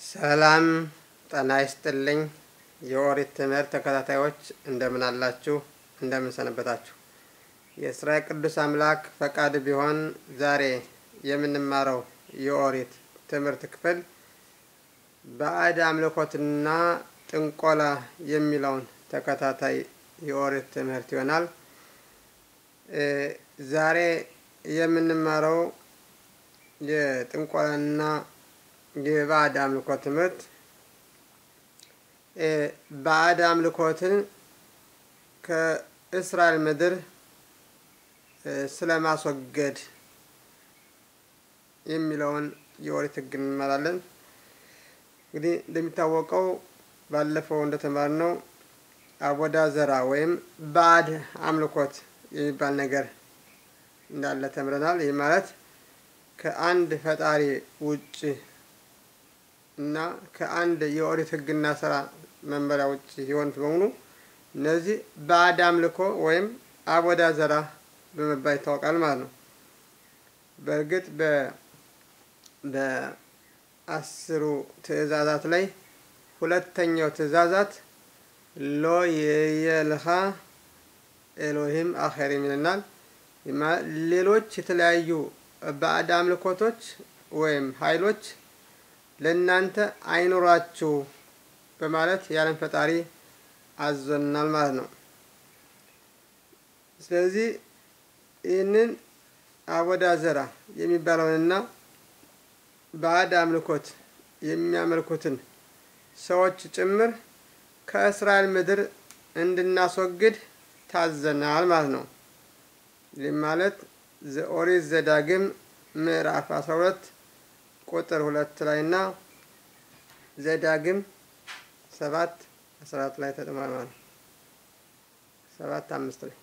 ሰላም ጤና ይስጥልኝ የኦሪት ትምህርት ተከታታዮች እንደምን አላችሁ እንደምን ሰነበታችሁ የእስራኤል ቅዱስ አምላክ ፈቃድ ቢሆን ዛሬ የምንማረው የኦሪት ትምህርት ክፍል ባዕድ አምልኮትና ጥንቆላ የሚለውን ተከታታይ የኦሪት ትምህርት ይሆናል ዛሬ የምንማረው የጥንቆላና የባዕድ አምልኮ ትምህርት ባዕድ አምልኮትን ከእስራኤል ምድር ስለማስወገድ የሚለውን የኦሪት ሕግ እንመራለን እንግዲህ እንደሚታወቀው ባለፈው እንደተማርነው አቦዳ ዘራ ወይም ባዕድ አምልኮት የሚባል ነገር እንዳለ ተምረናል ይህ ማለት ከአንድ ፈጣሪ ውጭ እና ከአንድ የኦሪት ሕግና ሥራ መመሪያ ውጭ የሆኑት በሙሉ እነዚህ ባዕድ አምልኮ ወይም አቦዳ ዘራ በመባል ይታወቃል ማለት ነው በእርግጥ በአስሩ ትእዛዛት ላይ ሁለተኛው ትእዛዛት ሎ የልኻ ኤሎሂም አኸሪም ይለናል ሌሎች የተለያዩ ባዕድ አምልኮቶች ወይም ኃይሎች ለእናንተ አይኖራችሁ በማለት ያለን ፈጣሪ አዘናል ማለት ነው ስለዚህ ይህንን አቦዳ ዘራ የሚባለውንና ባዕድ አምልኮት የሚያመልኩትን ሰዎች ጭምር ከእስራኤል ምድር እንድናስወግድ ታዘናል ማለት ነው ይህ ማለት ኦሪት ዘዳግም ምዕራፍ 12 ቁጥር 2 ላይና ዘዳግም 7:14 ላይ ተጠቅሟል ማለት ነው 7:5 ላይ